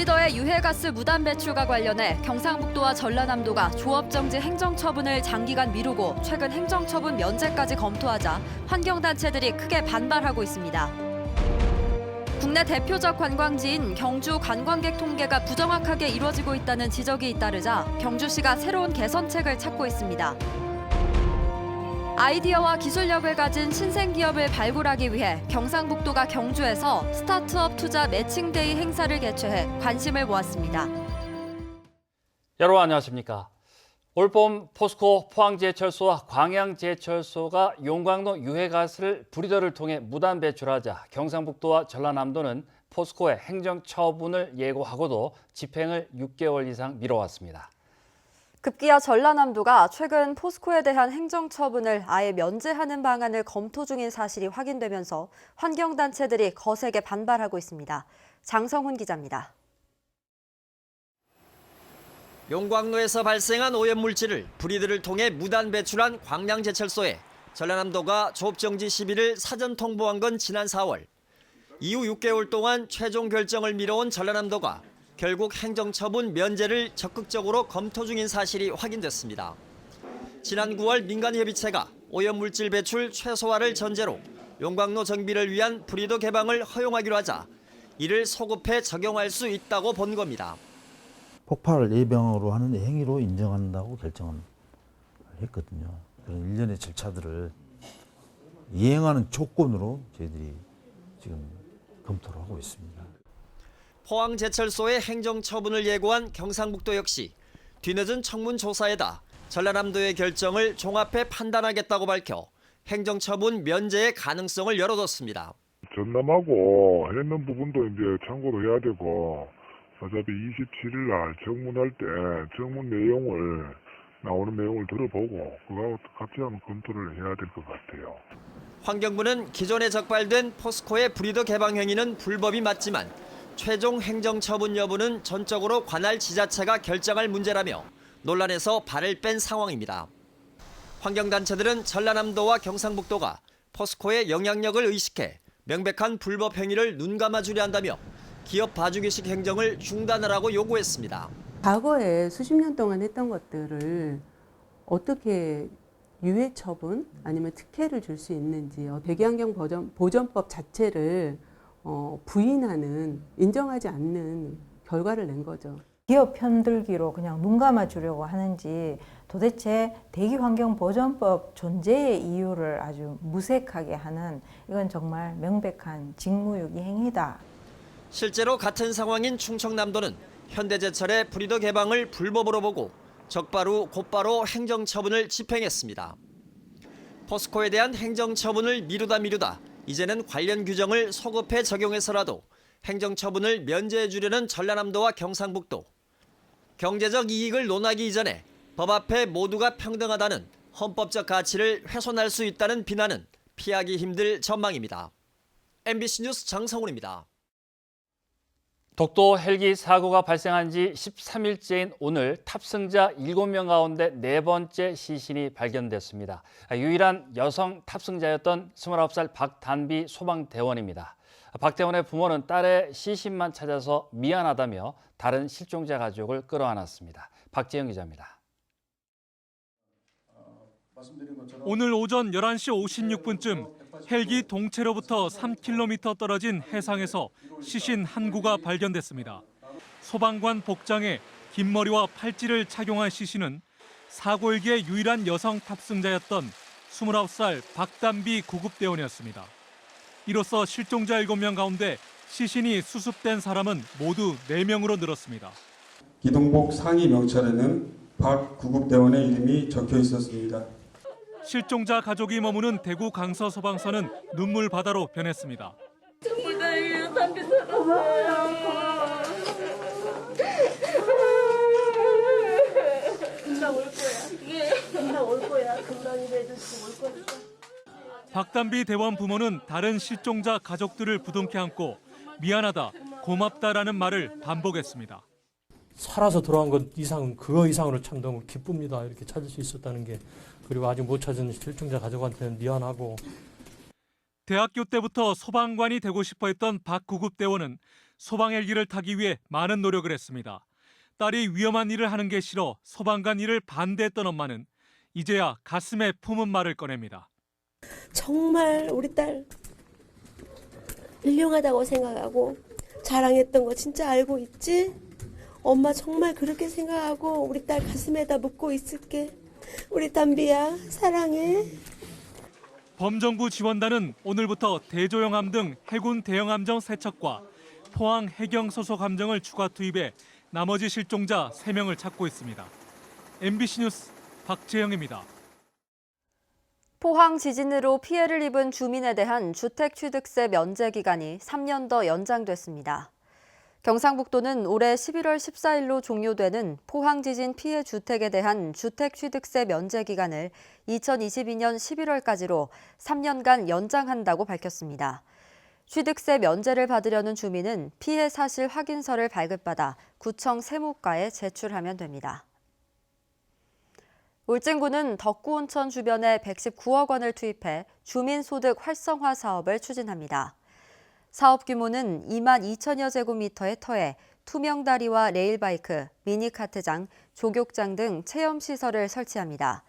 브리더의 유해가스 무단 배출과 관련해 경상북도와 전라남도가 조업정지 행정처분을 장기간 미루고 최근 행정처분 면제까지 검토하자 환경단체들이 크게 반발하고 있습니다. 국내 대표적 관광지인 경주 관광객 통계가 부정확하게 이루어지고 있다는 지적이 잇따르자 경주시가 새로운 개선책을 찾고 있습니다. 아이디어와 기술력을 가진 신생기업을 발굴하기 위해 경상북도가 경주에서 스타트업 투자 매칭데이 행사를 개최해 관심을 모았습니다. 여러분 안녕하십니까? 올봄 포스코 포항제철소와 광양제철소가 용광로 유해가스를 브리더를 통해 무단 배출하자 경상북도와 전라남도는 포스코의 행정처분을 예고하고도 집행을 6개월 이상 미뤄왔습니다. 급기야 전라남도가 최근 포스코에 대한 행정처분을 아예 면제하는 방안을 검토 중인 사실이 확인되면서 환경단체들이 거세게 반발하고 있습니다. 장성훈 기자입니다. 용광로에서 발생한 오염물질을 브리드를 통해 무단 배출한 광양제철소에 전라남도가 조업정지 시비를 사전 통보한 건 지난 4월. 이후 6개월 동안 최종 결정을 미뤄온 전라남도가 결국 행정처분 면제를 적극적으로 검토 중인 사실이 확인됐습니다. 지난 9월 민간협의체가 오염물질 배출 최소화를 전제로 용광로 정비를 위한 브리더 개방을 허용하기로 하자 이를 소급해 적용할 수 있다고 본 겁니다. 폭발 예방으로 하는 행위로 인정한다고 결정을 했거든요. 그런 일련의 절차들을 이행하는 조건으로 저희들이 지금 검토를 하고 있습니다. 포항제철소의 행정처분을 예고한 경상북도 역시 뒤늦은 청문 조사에다 전라남도의 결정을 종합해 판단하겠다고 밝혀 행정처분 면제의 가능성을 열어뒀습니다. 전남하고 했는 부분도 이제 참고로 해야 되고 어차피 27일 날 청문할 때 청문 내용을 나오는 내용을 들어보고 그거하고 같이 한번 검토를 해야 될 것 같아요. 환경부는 기존에 적발된 포스코의 브리더 개방 행위는 불법이 맞지만 최종 행정처분 여부는 전적으로 관할 지자체가 결정할 문제라며 논란에서 발을 뺀 상황입니다. 환경단체들은 전라남도와 경상북도가 포스코의 영향력을 의식해 명백한 불법 행위를 눈감아주려 한다며 기업 봐주기식 행정을 중단하라고 요구했습니다. 과거에 수십 년 동안 했던 것들을 어떻게 유해 처분 아니면 특혜를 줄 수 있는지 배기환경 보전법 자체를 부인하는, 인정하지 않는 결과를 낸 거죠. 기업 편들기로 그냥 눈 감아주려고 하는지 도대체 대기환경보전법 존재의 이유를 아주 무색하게 하는 이건 정말 명백한 직무유기 행위다. 실제로 같은 상황인 충청남도는 현대제철의 브리더 개방을 불법으로 보고 적발 후 곧바로 행정처분을 집행했습니다. 포스코에 대한 행정처분을 미루다 이제는 관련 규정을 소급해 적용해서라도 행정처분을 면제해 주려는 전라남도와 경상북도. 경제적 이익을 논하기 이전에 법 앞에 모두가 평등하다는 헌법적 가치를 훼손할 수 있다는 비난은 피하기 힘들 전망입니다. MBC 뉴스 장성훈입니다. 독도 헬기 사고가 발생한 지 13일째인 오늘 탑승자 7명 가운데 4번째 시신이 발견됐습니다. 유일한 여성 탑승자였던 29살 박단비 소방대원입니다. 박 대원의 부모는 딸의 시신만 찾아서 미안하다며 다른 실종자 가족을 끌어안았습니다. 박재영 기자입니다. 오늘 오전 11시 56분쯤 헬기 동체로부터 3km 떨어진 해상에서 시신 한 구가 발견됐습니다. 소방관 복장에 긴 머리와 팔찌를 착용한 시신은 사고 헬기의 유일한 여성 탑승자였던 29살 박단비 구급대원이었습니다. 이로써 실종자 7명 가운데 시신이 수습된 사람은 모두 4명으로 늘었습니다. 기동복 상의 명찰에는 박 구급대원의 이름이 적혀 있었습니다. 실종자 가족이 머무는 대구 강서소방서는 눈물 바다로 변했습니다. 정말 다행이에요. 담비 살았어요. 금방 올 거야. 금방 올 거야. 금방 일해주시고 올 거니까. 박단비 대원 부모는 다른 실종자 가족들을 부둥켜 안고 미안하다, 고맙다라는 말을 반복했습니다. 살아서 돌아온 것 이상, 그거 이상으로 참 너무 기쁩니다. 이렇게 찾을 수 있었다는 게. 그리고 아직 못 찾은 실종자 가족한테는 미안하고. 대학교 때부터 소방관이 되고 싶어 했던 박 구급대원은 소방 헬기를 타기 위해 많은 노력을 했습니다. 딸이 위험한 일을 하는 게 싫어 소방관 일을 반대했던 엄마는 이제야 가슴에 품은 말을 꺼냅니다. 정말 우리 딸 훌륭하다고 생각하고 자랑했던 거 진짜 알고 있지? 엄마 정말 그렇게 생각하고 우리 딸 가슴에다 묻고 있을게. 우리 담비야 사랑해. 범정부 지원단은 오늘부터 대조영함 등 해군 대형함정 세척과 포항 해경 소속 함정을 추가 투입해 나머지 실종자 3명을 찾고 있습니다. MBC 뉴스 박재영입니다. 포항 지진으로 피해를 입은 주민에 대한 주택취득세 면제 기간이 3년 더 연장됐습니다. 경상북도는 올해 11월 14일로 종료되는 포항 지진 피해 주택에 대한 주택취득세 면제 기간을 2022년 11월까지로 3년간 연장한다고 밝혔습니다. 취득세 면제를 받으려는 주민은 피해 사실 확인서를 발급받아 구청 세무과에 제출하면 됩니다. 울진군은 덕구온천 주변에 119억 원을 투입해 주민소득 활성화 사업을 추진합니다. 사업 규모는 2만 2천여 제곱미터의 터에 투명다리와 레일바이크, 미니카트장, 조격장 등 체험시설을 설치합니다.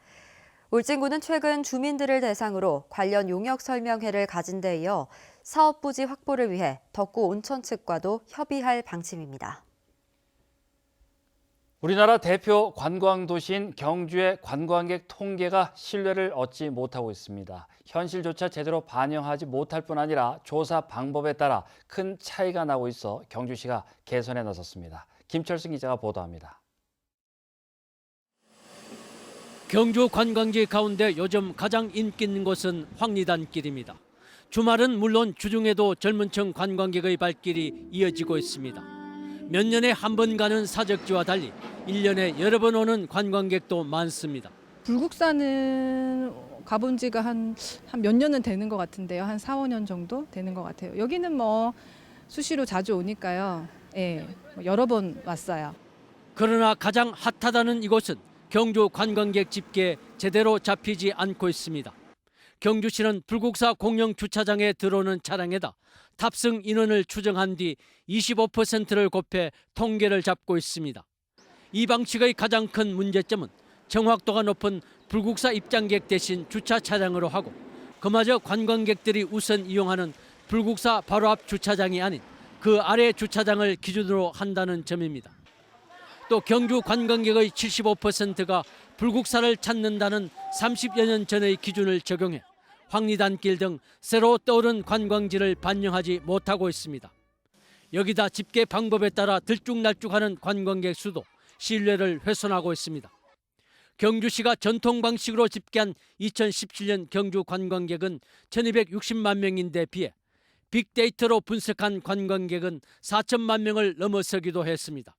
울진군은 최근 주민들을 대상으로 관련 용역 설명회를 가진 데 이어 사업 부지 확보를 위해 덕구 온천 측과도 협의할 방침입니다. 우리나라 대표 관광도시인 경주의 관광객 통계가 신뢰를 얻지 못하고 있습니다. 현실조차 제대로 반영하지 못할 뿐 아니라 조사 방법에 따라 큰 차이가 나고 있어 경주시가 개선에 나섰습니다. 김철승 기자가 보도합니다. 경주 관광지 가운데 요즘 가장 인기 있는 곳은 황리단길입니다. 주말은 물론 주중에도 젊은 층 관광객의 발길이 이어지고 있습니다. 몇 년에 한 번 가는 사적지와 달리 1년에 여러 번 오는 관광객도 많습니다. 불국사는 가본 지가 한 몇 년은 되는 것 같은데요. 한 4, 5년 정도 되는 것 같아요. 여기는 뭐 수시로 자주 오니까요. 예, 여러 번 왔어요. 그러나 가장 핫하다는 이곳은 경주 관광객 집계에 제대로 잡히지 않고 있습니다. 경주시는 불국사 공영 주차장에 들어오는 차량에다 탑승 인원을 추정한 뒤 25%를 곱해 통계를 잡고 있습니다. 이 방식의 가장 큰 문제점은 정확도가 높은 불국사 입장객 대신 주차 차량으로 하고 그마저 관광객들이 우선 이용하는 불국사 바로 앞 주차장이 아닌 그 아래 주차장을 기준으로 한다는 점입니다. 또 경주 관광객의 75%가 불국사를 찾는다는 30여 년 전의 기준을 적용해 황리단길 등 새로 떠오른 관광지를 반영하지 못하고 있습니다. 여기다 집계 방법에 따라 들쭉날쭉하는 관광객 수도 신뢰를 훼손하고 있습니다. 경주시가 전통 방식으로 집계한 2017년 경주 관광객은 1260만 명인데 비해 빅데이터로 분석한 관광객은 4천만 명을 넘어서기도 했습니다.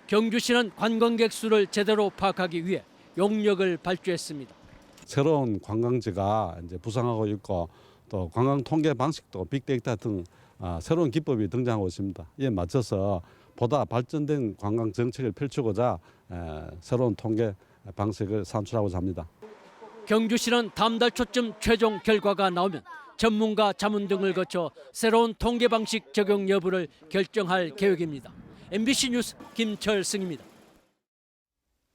경주시는 관광객 수를 제대로 파악하기 위해 용역을 발주했습니다. 새로운 관광지가 이제 부상하고 있고 또 관광 통계 방식도 빅데이터 등 새로운 기법이 등장하고 있습니다. 이에 맞춰서 보다 발전된 관광 정책을 펼치고자 새로운 통계 방식을 산출하고자 합니다. 경주시는 다음 달 초쯤 최종 결과가 나오면 전문가 자문 등을 거쳐 새로운 통계 방식 적용 여부를 결정할 계획입니다. MBC 뉴스 김철승입니다.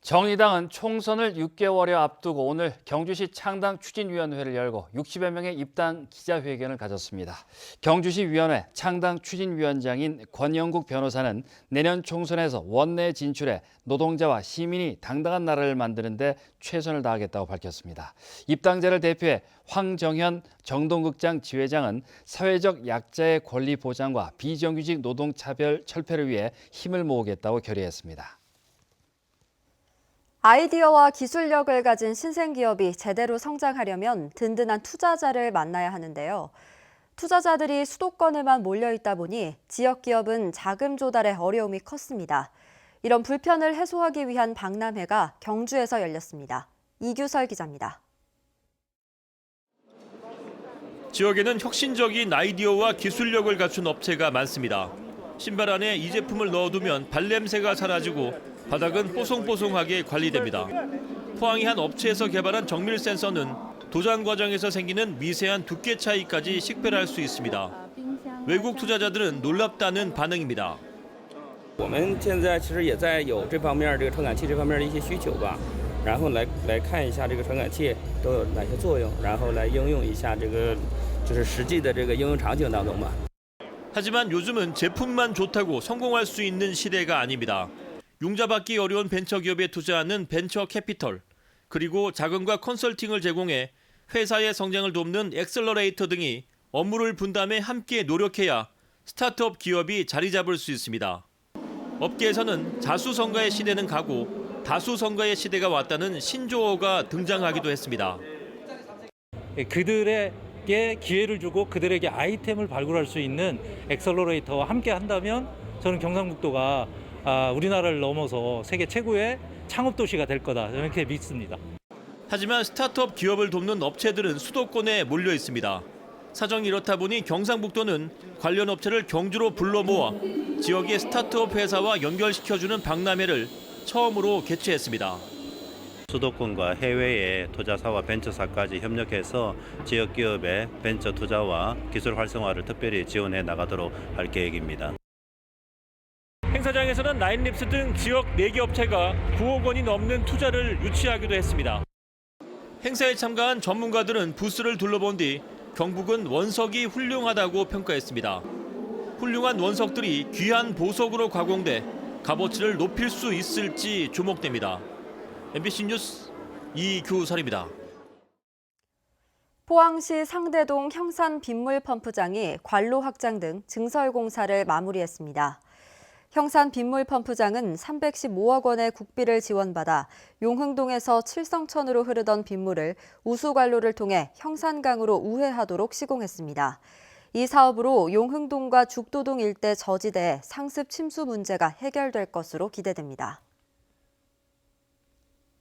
정의당은 총선을 6개월여 앞두고 오늘 경주시 창당 추진위원회를 열고 60여 명의 입당 기자회견을 가졌습니다. 경주시 위원회 창당 추진위원장인 권영국 변호사는 내년 총선에서 원내 진출해 노동자와 시민이 당당한 나라를 만드는 데 최선을 다하겠다고 밝혔습니다. 입당자를 대표해 황정현 정동극장 지회장은 사회적 약자의 권리 보장과 비정규직 노동차별 철폐를 위해 힘을 모으겠다고 결의했습니다. 아이디어와 기술력을 가진 신생기업이 제대로 성장하려면 든든한 투자자를 만나야 하는데요. 투자자들이 수도권에만 몰려있다 보니 지역기업은 자금 조달에 어려움이 컸습니다. 이런 불편을 해소하기 위한 박람회가 경주에서 열렸습니다. 이규설 기자입니다. 지역에는 혁신적인 아이디어와 기술력을 갖춘 업체가 많습니다. 신발 안에 이 제품을 넣어두면 발냄새가 사라지고 바닥은 뽀송뽀송하게 관리됩니다. 포항의 한 업체에서 개발한 정밀 센서는 도장 과정에서 생기는 미세한 두께 차이까지 식별할 수 있습니다. 외국 투자자들은 놀랍다는 반응입니다. 我们现在其实也在有这方面这个传感器这方面的一些需求吧，然后来看一下这个传感器都有哪些作用，然后来应用一下这个就是实际的这个应用场景当中吧。 하지만 요즘은 제품만 좋다고 성공할 수 있는 시대가 아닙니다. 융자받기 어려운 벤처기업에 투자하는 벤처 캐피털, 그리고 자금과 컨설팅을 제공해 회사의 성장을 돕는 엑셀러레이터 등이 업무를 분담해 함께 노력해야 스타트업 기업이 자리 잡을 수 있습니다. 업계에서는 자수성가의 시대는 가고 다수성가의 시대가 왔다는 신조어가 등장하기도 했습니다. 그들에게 기회를 주고 그들에게 아이템을 발굴할 수 있는 엑셀러레이터와 함께 한다면 저는 경상북도가 우리나라를 넘어서 세계 최고의 창업 도시가 될 거다, 저는 그렇게 믿습니다. 하지만 스타트업 기업을 돕는 업체들은 수도권에 몰려 있습니다. 사정이 이렇다 보니 경상북도는 관련 업체를 경주로 불러 모아 지역의 스타트업 회사와 연결시켜주는 박람회를 처음으로 개최했습니다. 수도권과 해외의 투자사와 벤처사까지 협력해서 지역 기업의 벤처 투자와 기술 활성화를 특별히 지원해 나가도록 할 계획입니다. 행사장에서는 나인립스 등 지역 4개 업체가 9억 원이 넘는 투자를 유치하기도 했습니다. 행사에 참가한 전문가들은 부스를 둘러본 뒤 경북은 원석이 훌륭하다고 평가했습니다. 훌륭한 원석들이 귀한 보석으로 가공돼 값어치를 높일 수 있을지 주목됩니다. MBC 뉴스 이규설입니다. 포항시 상대동 형산 빗물 펌프장이 관로 확장 등 증설 공사를 마무리했습니다. 형산 빗물 펌프장은 315억 원의 국비를 지원받아 용흥동에서 칠성천으로 흐르던 빗물을 우수관로를 통해 형산강으로 우회하도록 시공했습니다. 이 사업으로 용흥동과 죽도동 일대 저지대의 상습 침수 문제가 해결될 것으로 기대됩니다.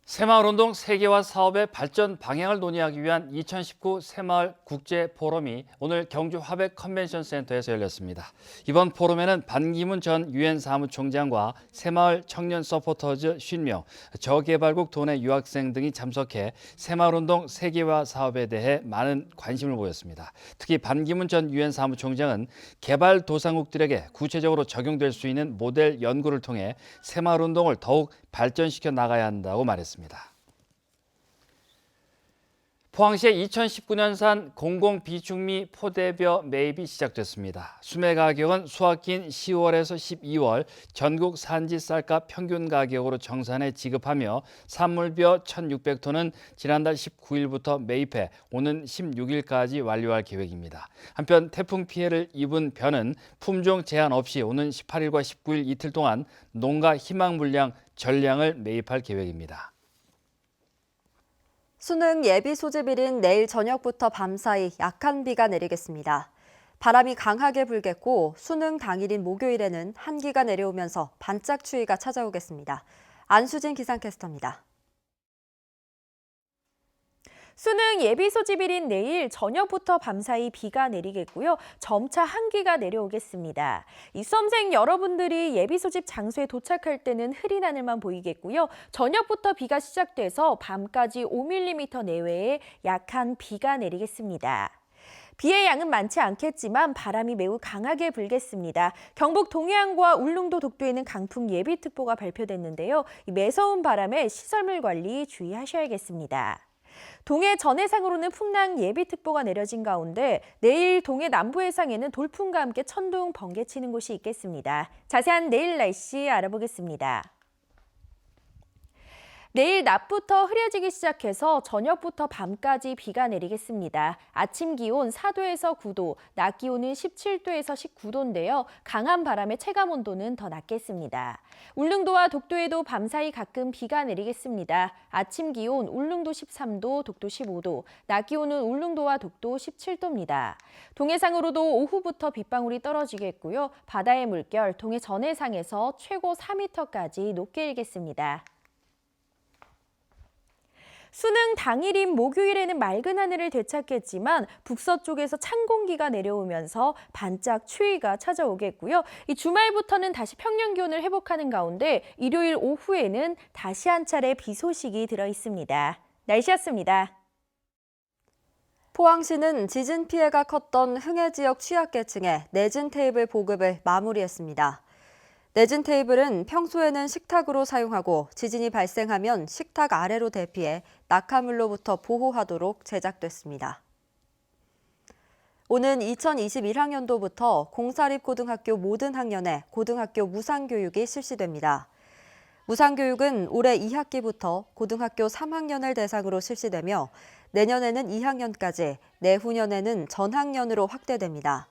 새마을운동 세계화 사업의 발전 방향을 논의하기 위한 2019 새마을 국제포럼이 오늘 경주 화백 컨벤션센터에서 열렸습니다. 이번 포럼에는 반기문 전 유엔 사무총장과 새마을 청년 서포터즈 50명, 저개발국 도내 유학생 등이 참석해 새마을운동 세계화 사업에 대해 많은 관심을 보였습니다. 특히 반기문 전 유엔 사무총장은 개발도상국들에게 구체적으로 적용될 수 있는 모델 연구를 통해 새마을운동을 더욱 발전시켜 나가야 한다고 말했습니다. 포항시의 2019년산 공공비축미 포대벼 매입이 시작됐습니다. 수매 가격은 수확기인 10월에서 12월 전국 산지 쌀값 평균 가격으로 정산해 지급하며 산물벼 1,600톤은 지난달 19일부터 매입해 오는 16일까지 완료할 계획입니다. 한편 태풍 피해를 입은 벼는 품종 제한 없이 오는 18일과 19일 이틀 동안 농가 희망 물량 전량을 매입할 계획입니다. 수능 예비 소집일인 내일 저녁부터 밤사이 약한 비가 내리겠습니다. 바람이 강하게 불겠고 수능 당일인 목요일에는 한기가 내려오면서 반짝 추위가 찾아오겠습니다. 안수진 기상캐스터입니다. 수능 예비 소집일인 내일 저녁부터 밤사이 비가 내리겠고요. 점차 한기가 내려오겠습니다. 이 수험생 여러분들이 예비 소집 장소에 도착할 때는 흐린 하늘만 보이겠고요. 저녁부터 비가 시작돼서 밤까지 5mm 내외의 약한 비가 내리겠습니다. 비의 양은 많지 않겠지만 바람이 매우 강하게 불겠습니다. 경북 동해안과 울릉도 독도에는 강풍 예비특보가 발표됐는데요. 이 매서운 바람에 시설물 관리 주의하셔야겠습니다. 동해 전해상으로는 풍랑 예비특보가 내려진 가운데 내일 동해 남부 해상에는 돌풍과 함께 천둥, 번개 치는 곳이 있겠습니다. 자세한 내일 날씨 알아보겠습니다. 내일 낮부터 흐려지기 시작해서 저녁부터 밤까지 비가 내리겠습니다. 아침 기온 4도에서 9도, 낮 기온은 17도에서 19도인데요. 강한 바람에 체감 온도는 더 낮겠습니다. 울릉도와 독도에도 밤사이 가끔 비가 내리겠습니다. 아침 기온 울릉도 13도, 독도 15도, 낮 기온은 울릉도와 독도 17도입니다. 동해상으로도 오후부터 빗방울이 떨어지겠고요. 바다의 물결 동해 전해상에서 최고 4m까지 높게 일겠습니다. 수능 당일인 목요일에는 맑은 하늘을 되찾겠지만 북서쪽에서 찬 공기가 내려오면서 반짝 추위가 찾아오겠고요. 이 주말부터는 다시 평년 기온을 회복하는 가운데 일요일 오후에는 다시 한 차례 비 소식이 들어 있습니다. 날씨였습니다. 포항시는 지진 피해가 컸던 흥해 지역 취약계층에 내진 테이블 보급을 마무리했습니다. 내진 테이블은 평소에는 식탁으로 사용하고 지진이 발생하면 식탁 아래로 대피해 낙하물로부터 보호하도록 제작됐습니다. 오는 2021학년도부터 공사립고등학교 모든 학년에 고등학교 무상교육이 실시됩니다. 무상교육은 올해 2학기부터 고등학교 3학년을 대상으로 실시되며 내년에는 2학년까지, 내후년에는 전학년으로 확대됩니다.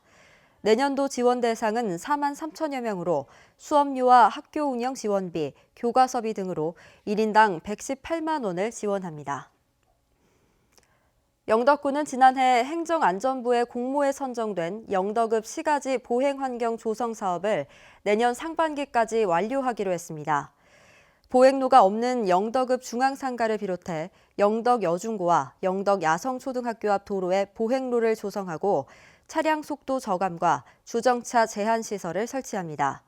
내년도 지원 대상은 4만 3천여 명으로 수업료와 학교 운영 지원비, 교과서비 등으로 1인당 118만 원을 지원합니다. 영덕군은 지난해 행정안전부의 공모에 선정된 영덕읍 시가지 보행환경 조성 사업을 내년 상반기까지 완료하기로 했습니다. 보행로가 없는 영덕읍 중앙상가를 비롯해 영덕 여중고와 영덕 야성초등학교 앞 도로에 보행로를 조성하고 차량 속도 저감과 주정차 제한 시설을 설치합니다.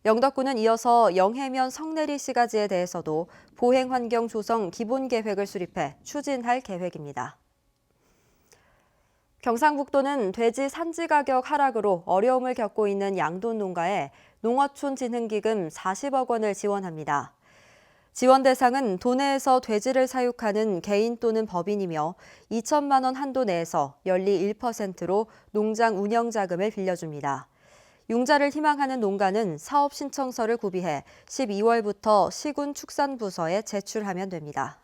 영덕군은 이어서 영해면 성내리 시가지에 대해서도 보행환경 조성 기본 계획을 수립해 추진할 계획입니다. 경상북도는 돼지 산지 가격 하락으로 어려움을 겪고 있는 양돈 농가에 농어촌 진흥기금 40억 원을 지원합니다. 지원 대상은 도내에서 돼지를 사육하는 개인 또는 법인이며 2천만 원 한도 내에서 연리 1%로 농장 운영 자금을 빌려줍니다. 융자를 희망하는 농가는 사업 신청서를 구비해 12월부터 시군 축산부서에 제출하면 됩니다.